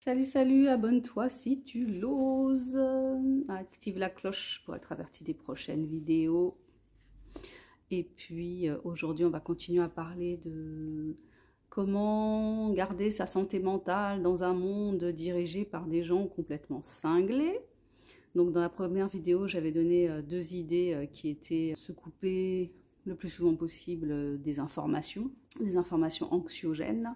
Salut, salut, abonne-toi si tu l'oses. Active la cloche pour être averti des prochaines vidéos. Et puis aujourd'hui, on va continuer à parler de comment garder sa santé mentale dans un monde dirigé par des gens complètement cinglés. Donc dans la première vidéo, j'avais donné deux idées qui étaient se couper le plus souvent possible des informations anxiogènes.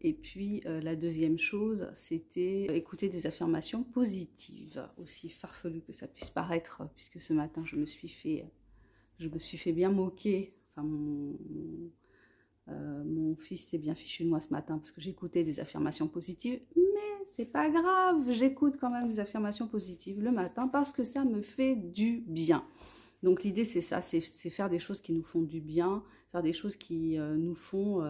Et puis la deuxième chose, c'était écouter des affirmations positives, aussi farfelues que ça puisse paraître, puisque ce matin je me suis fait bien moquer. Enfin, mon fils s'est bien fichu de moi ce matin parce que j'écoutais des affirmations positives, mais c'est pas grave, j'écoute quand même des affirmations positives le matin parce que ça me fait du bien. Donc l'idée c'est ça, c'est faire des choses qui nous font du bien, faire des choses qui nous font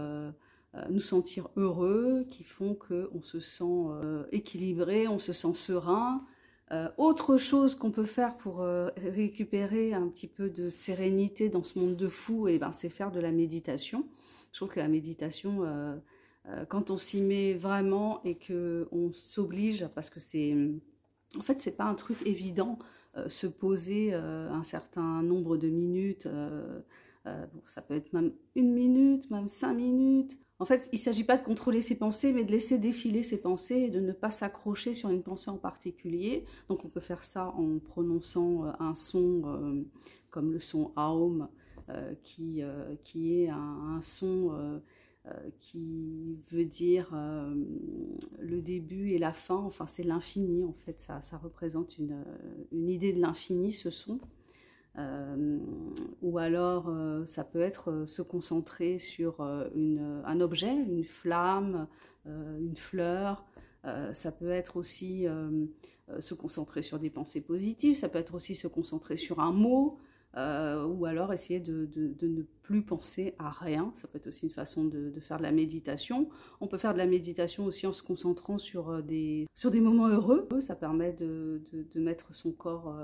nous sentir heureux, qui font qu'on se sent équilibré, on se sent serein. Autre chose qu'on peut faire pour récupérer un petit peu de sérénité dans ce monde de fou, et ben, c'est faire de la méditation. Je trouve que la méditation, quand on s'y met vraiment et qu'on s'oblige, parce que en fait, c'est pas un truc évident, se poser un certain nombre de minutes, bon, ça peut être même 1 minute, même 5 minutes. En fait, il ne s'agit pas de contrôler ses pensées, mais de laisser défiler ses pensées et de ne pas s'accrocher sur une pensée en particulier. Donc on peut faire ça en prononçant un son comme le son Aum, qui est un son qui veut dire le début et la fin. Enfin, c'est l'infini, en fait. Ça représente une idée de l'infini, ce son. Ou alors ça peut être se concentrer sur un objet, une flamme, une fleur. Ça peut être aussi se concentrer sur des pensées positives, ça peut être aussi se concentrer sur un mot, ou alors essayer de ne plus penser à rien. Ça peut être aussi une façon de faire de la méditation. On peut faire de la méditation aussi en se concentrant sur des moments heureux. Ça permet de mettre son corps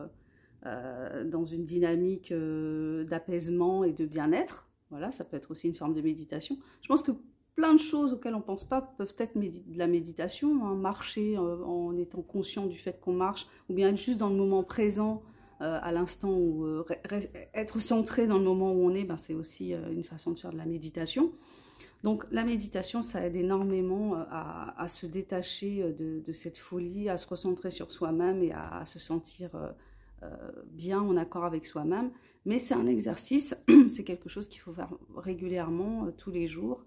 dans une dynamique d'apaisement et de bien-être. Voilà, ça peut être aussi une forme de méditation. Je pense que plein de choses auxquelles on ne pense pas peuvent être de la méditation, hein. Marcher en étant conscient du fait qu'on marche, ou bien être juste dans le moment présent, à l'instant où être centré dans le moment où on est, ben, c'est aussi une façon de faire de la méditation. Donc la méditation, ça aide énormément à se détacher de cette folie, à se recentrer sur soi-même et à se sentir bien en accord avec soi-même. Mais c'est un exercice, c'est quelque chose qu'il faut faire régulièrement, tous les jours.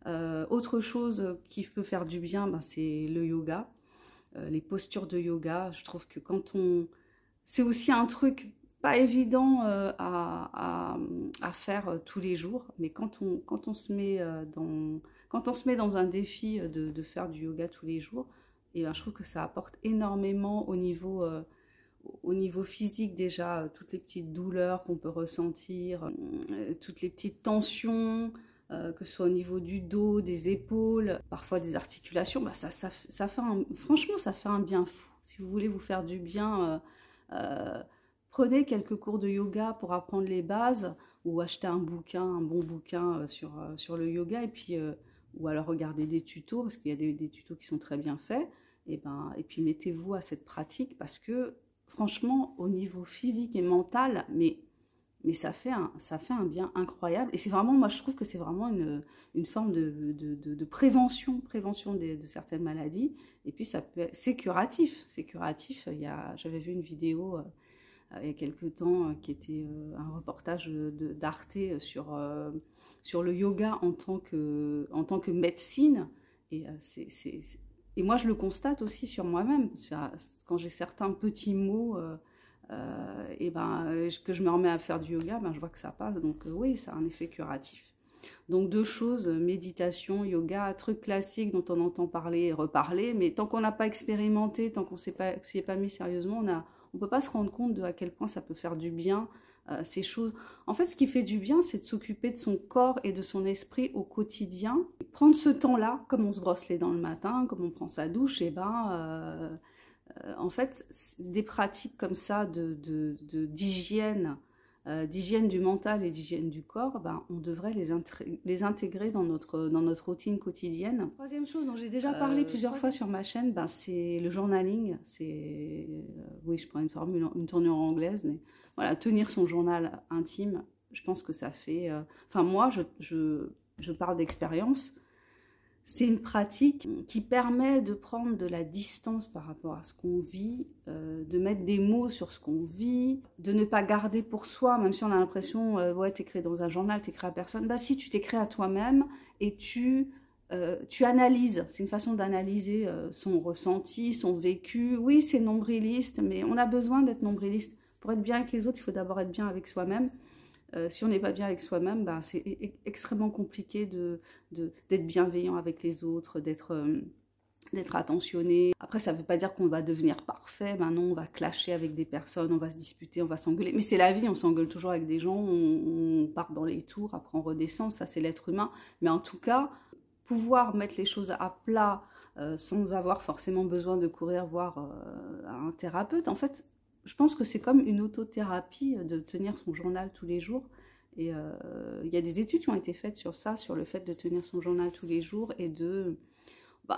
Autre chose qui peut faire du bien, ben, c'est le yoga, les postures de yoga. Je trouve que c'est aussi un truc pas évident à faire tous les jours, mais quand on se met dans un défi de faire du yoga tous les jours, et ben, je trouve que ça apporte énormément au niveau physique déjà, toutes les petites douleurs qu'on peut ressentir, toutes les petites tensions, que ce soit au niveau du dos, des épaules, parfois des articulations, bah franchement, ça fait un bien fou. Si vous voulez vous faire du bien, prenez quelques cours de yoga pour apprendre les bases, ou achetez un bon bouquin sur le yoga, et puis, ou alors regardez des tutos, parce qu'il y a des tutos qui sont très bien faits, et puis mettez-vous à cette pratique, parce que franchement, au niveau physique et mental, mais ça fait un bien incroyable. Et c'est vraiment, moi je trouve que c'est vraiment une forme de prévention de certaines maladies. Et puis c'est curatif. J'avais vu une vidéo il y a quelques temps qui était un reportage d'Arte sur le yoga en tant que médecine. Et et moi, je le constate aussi sur moi-même. Quand j'ai certains petits mots que je me remets à faire du yoga, ben, je vois que ça passe. Donc oui, ça a un effet curatif. Donc deux choses, méditation, yoga, trucs classiques dont on entend parler et reparler. Mais tant qu'on n'a pas expérimenté, tant qu'on s'y est pas mis sérieusement, on ne peut pas se rendre compte à quel point ça peut faire du bien. Ces choses. En fait, ce qui fait du bien, c'est de s'occuper de son corps et de son esprit au quotidien. Prendre ce temps-là, comme on se brosse les dents le matin, comme on prend sa douche, et en fait, des pratiques comme ça d'hygiène d'hygiène du mental et d'hygiène du corps, ben, on devrait les intégrer dans notre routine quotidienne. Troisième chose dont j'ai déjà parlé plusieurs fois sur ma chaîne, ben, c'est le journaling. Oui, je prends une tournure anglaise, mais voilà, tenir son journal intime, je pense que ça fait... Enfin, moi, je parle d'expérience. C'est une pratique qui permet de prendre de la distance par rapport à ce qu'on vit, de mettre des mots sur ce qu'on vit, de ne pas garder pour soi, même si on a l'impression, ouais, t'écris dans un journal, t'écris à personne. Bah si, tu t'écris à toi-même et tu analyses. C'est une façon d'analyser son ressenti, son vécu. Oui, c'est nombriliste, mais on a besoin d'être nombriliste. Pour être bien avec les autres, il faut d'abord être bien avec soi-même. Si on n'est pas bien avec soi-même, bah, c'est extrêmement compliqué d'être bienveillant avec les autres, d'être attentionné. Après, ça ne veut pas dire qu'on va devenir parfait. Ben non, on va clasher avec des personnes, on va se disputer, on va s'engueuler. Mais c'est la vie, on s'engueule toujours avec des gens, on part dans les tours, après on redescend, ça c'est l'être humain. Mais en tout cas, pouvoir mettre les choses à plat sans avoir forcément besoin de courir voir un thérapeute, en fait, je pense que c'est comme une autothérapie de tenir son journal tous les jours. Et il y a des études qui ont été faites sur ça, sur le fait de tenir son journal tous les jours et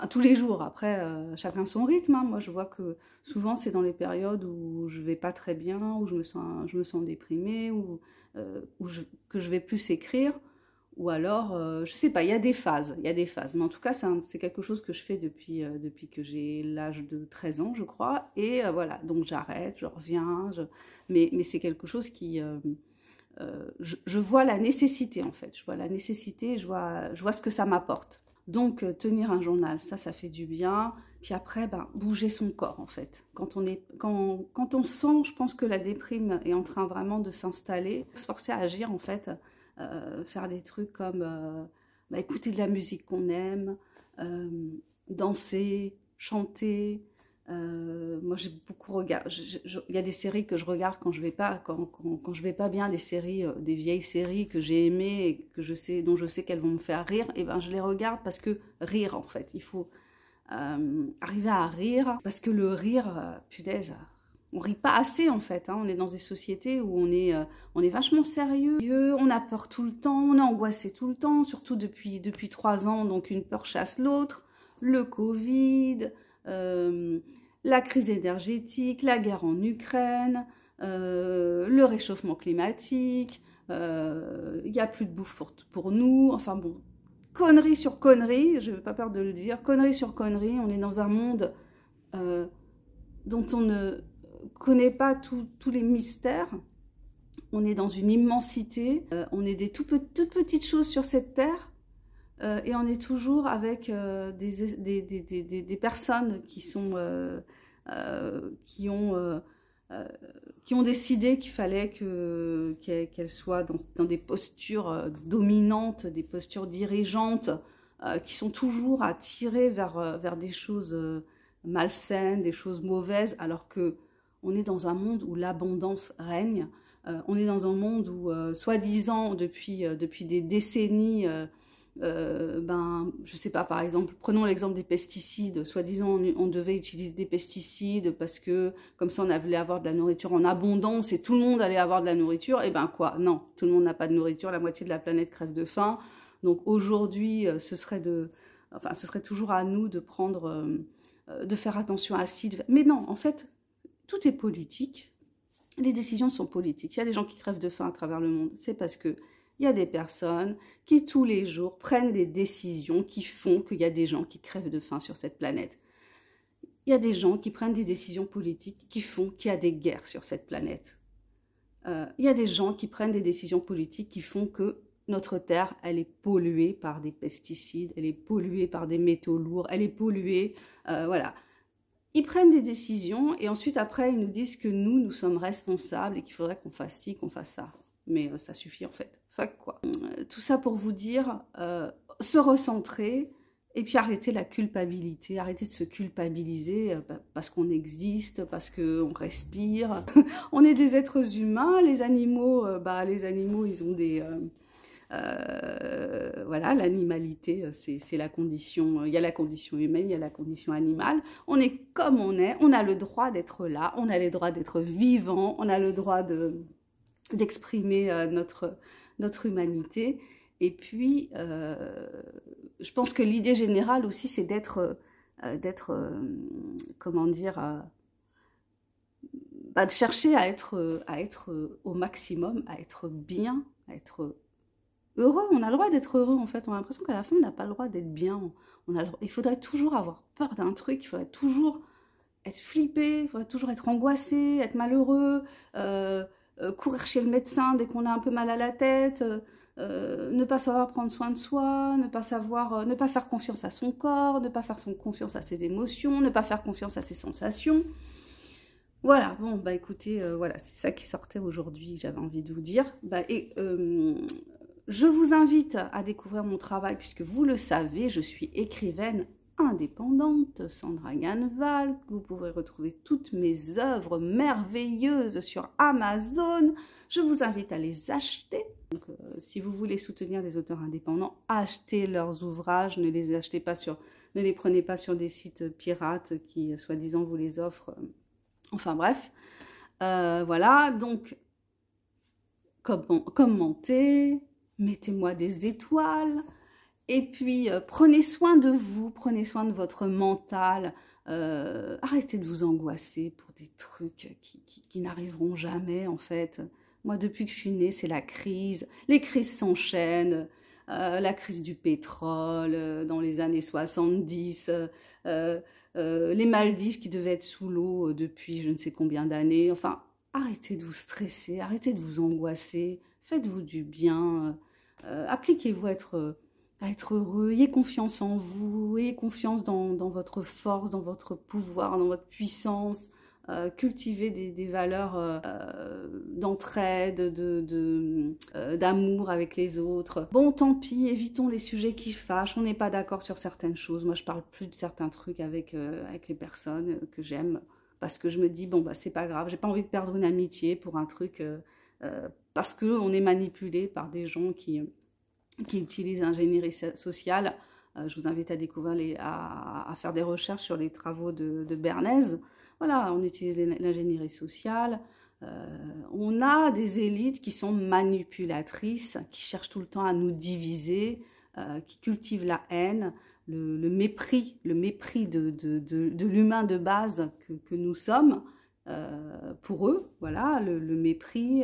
tous les jours. Après, chacun son rythme. Hein. Moi, je vois que souvent, c'est dans les périodes où je vais pas très bien, où je me sens déprimée, que je vais plus écrire. Ou alors, je sais pas, il y a des phases. Mais en tout cas, c'est quelque chose que je fais depuis que j'ai l'âge de 13 ans, je crois. Et voilà, donc j'arrête, je reviens. Mais c'est quelque chose qui... je vois la nécessité, en fait. Je vois la nécessité, je vois ce que ça m'apporte. Donc, tenir un journal, ça fait du bien. Puis après, ben, bouger son corps, en fait. Quand on sent, je pense que la déprime est en train vraiment de s'installer, se forcer à agir, en fait... faire des trucs comme écouter de la musique qu'on aime, danser, chanter. Moi, j'ai beaucoup regardé. Il y a des séries que je regarde quand je vais pas, quand je vais pas bien, des séries, des vieilles séries que j'ai aimées et dont je sais qu'elles vont me faire rire. Et ben, je les regarde parce que rire, en fait, il faut arriver à rire parce que le rire, punaise. On rit pas assez en fait, hein. On est dans des sociétés où on est vachement sérieux, on a peur tout le temps, on est angoissé tout le temps, surtout depuis 3 ans, donc une peur chasse l'autre, le Covid, la crise énergétique, la guerre en Ukraine, le réchauffement climatique, il n'y a plus de bouffe pour nous, enfin bon, conneries sur conneries, je n'ai pas peur de le dire, conneries sur conneries, on est dans un monde dont on ne connaît pas tous les mystères, on est dans une immensité, on est des toutes petites choses sur cette terre, et on est toujours avec des personnes qui ont décidé qu'il fallait qu'elles soient dans des postures dominantes, des postures dirigeantes, qui sont toujours à tirer vers des choses malsaines, des choses mauvaises, alors que on est dans un monde où l'abondance règne. On est dans un monde où, soi-disant, depuis des décennies, je sais pas, par exemple, prenons l'exemple des pesticides. Soi-disant, on devait utiliser des pesticides parce que, comme ça, on allait avoir de la nourriture en abondance et tout le monde allait avoir de la nourriture. Et ben quoi? Non, tout le monde n'a pas de nourriture. La moitié de la planète crève de faim. Donc aujourd'hui, ce serait toujours à nous de de faire attention à ci. Mais non, en fait, tout est politique, les décisions sont politiques. Il y a des gens qui crèvent de faim à travers le monde, c'est parce qu'il y a des personnes qui tous les jours prennent des décisions qui font qu'il y a des gens qui crèvent de faim sur cette planète. Il y a des gens qui prennent des décisions politiques qui font qu'il y a des guerres sur cette planète. Il y a des gens qui prennent des décisions politiques qui font que notre Terre, elle est polluée par des pesticides, elle est polluée par des métaux lourds, elle est polluée, voilà. Ils prennent des décisions et ensuite, après, ils nous disent que nous sommes responsables et qu'il faudrait qu'on fasse ci, qu'on fasse ça. Mais ça suffit, en fait. Fuck, quoi. Tout ça pour vous dire, se recentrer et puis arrêter la culpabilité, arrêter de se culpabiliser parce qu'on existe, parce qu'on respire. On est des êtres humains, les animaux, ils ont des... voilà, l'animalité, c'est la condition, il y a la condition humaine, il y a la condition animale, on est comme on est, on a le droit d'être là, on a le droit d'être vivant, on a le droit d'exprimer notre humanité. Et puis, je pense que l'idée générale aussi, c'est comment dire, de chercher à être au maximum, à être bien, à être heureux. On a le droit d'être heureux, en fait. On a l'impression qu'à la fin, on n'a pas le droit d'être bien. Il faudrait toujours avoir peur d'un truc, il faudrait toujours être flippé, il faudrait toujours être angoissé, être malheureux, courir chez le médecin dès qu'on a un peu mal à la tête, ne pas savoir prendre soin de soi, ne pas faire confiance à son corps, ne pas faire confiance à ses émotions, ne pas faire confiance à ses sensations. Voilà, bon, bah écoutez, voilà, c'est ça qui sortait aujourd'hui, j'avais envie de vous dire. Je vous invite à découvrir mon travail, puisque vous le savez, je suis écrivaine indépendante, Sandra Ganval. Vous pourrez retrouver toutes mes œuvres merveilleuses sur Amazon. Je vous invite à les acheter. Donc, si vous voulez soutenir des auteurs indépendants, achetez leurs ouvrages, ne les prenez pas sur des sites pirates qui, soi-disant, vous les offrent. Enfin bref, voilà, donc commentez, mettez-moi des étoiles, et puis prenez soin de vous, prenez soin de votre mental, arrêtez de vous angoisser pour des trucs qui n'arriveront jamais en fait. Moi depuis que je suis née, c'est la crise, les crises s'enchaînent, la crise du pétrole dans les années 70, les Maldives qui devaient être sous l'eau depuis je ne sais combien d'années. Enfin, arrêtez de vous stresser, arrêtez de vous angoisser, faites-vous du bien, appliquez-vous à être heureux, ayez confiance en vous, ayez confiance dans votre force, dans votre pouvoir, dans votre puissance. Cultiver des valeurs d'entraide, d'amour avec les autres. Bon, tant pis, évitons les sujets qui fâchent, on n'est pas d'accord sur certaines choses. Moi, je parle plus de certains trucs avec les personnes que j'aime, parce que je me dis, bon, bah, c'est pas grave, j'ai pas envie de perdre une amitié pour un truc, parce qu'on est manipulé par des gens qui utilisent l'ingénierie sociale. Je vous invite à découvrir, à faire des recherches sur les travaux de Bernays. Voilà, on utilise l'ingénierie sociale. On a des élites qui sont manipulatrices, qui cherchent tout le temps à nous diviser, qui cultivent la haine, le mépris de l'humain de base que nous sommes pour eux. Voilà, le mépris.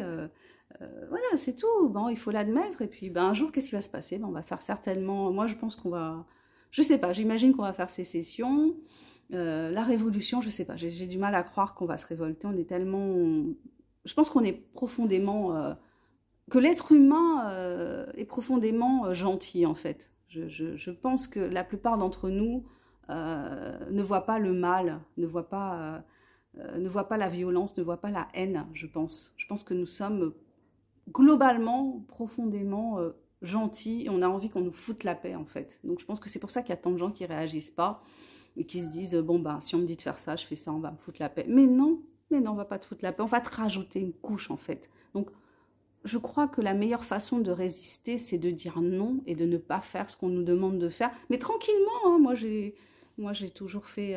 Voilà, c'est tout. Bon, il faut l'admettre. Et puis, un jour, qu'est-ce qui va se passer? On va faire certainement... Moi, je pense qu'on va... Je sais pas, j'imagine qu'on va faire sécession. La révolution, je sais pas. J'ai du mal à croire qu'on va se révolter. On est tellement... Je pense qu'on est profondément... que l'être humain est profondément gentil, en fait. Je pense que la plupart d'entre nous ne voient pas le mal, ne voient pas la violence, ne voient pas la haine, je pense. Je pense que nous sommes... globalement, profondément gentils, et on a envie qu'on nous foute la paix, en fait. Donc, je pense que c'est pour ça qu'il y a tant de gens qui réagissent pas, et qui se disent, bon, si on me dit de faire ça, je fais ça, on va me foutre la paix. Mais non, on va pas te foutre la paix, on va te rajouter une couche, en fait. Donc, je crois que la meilleure façon de résister, c'est de dire non, et de ne pas faire ce qu'on nous demande de faire. Mais tranquillement, hein, moi, j'ai toujours fait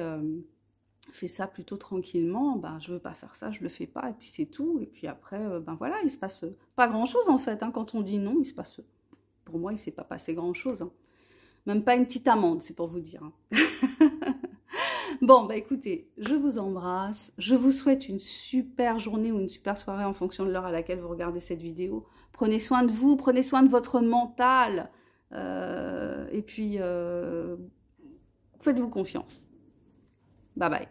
ça plutôt tranquillement, je veux pas faire ça, je le fais pas, et puis c'est tout. Et puis après, voilà, il se passe pas grand-chose en fait, hein. Quand on dit non, il se passe, pour moi, il s'est pas passé grand-chose, hein. Même pas une petite amende, c'est pour vous dire, hein. Bon, écoutez, je vous embrasse, je vous souhaite une super journée ou une super soirée en fonction de l'heure à laquelle vous regardez cette vidéo. Prenez soin de vous, prenez soin de votre mental, et puis faites-vous confiance. Bye bye.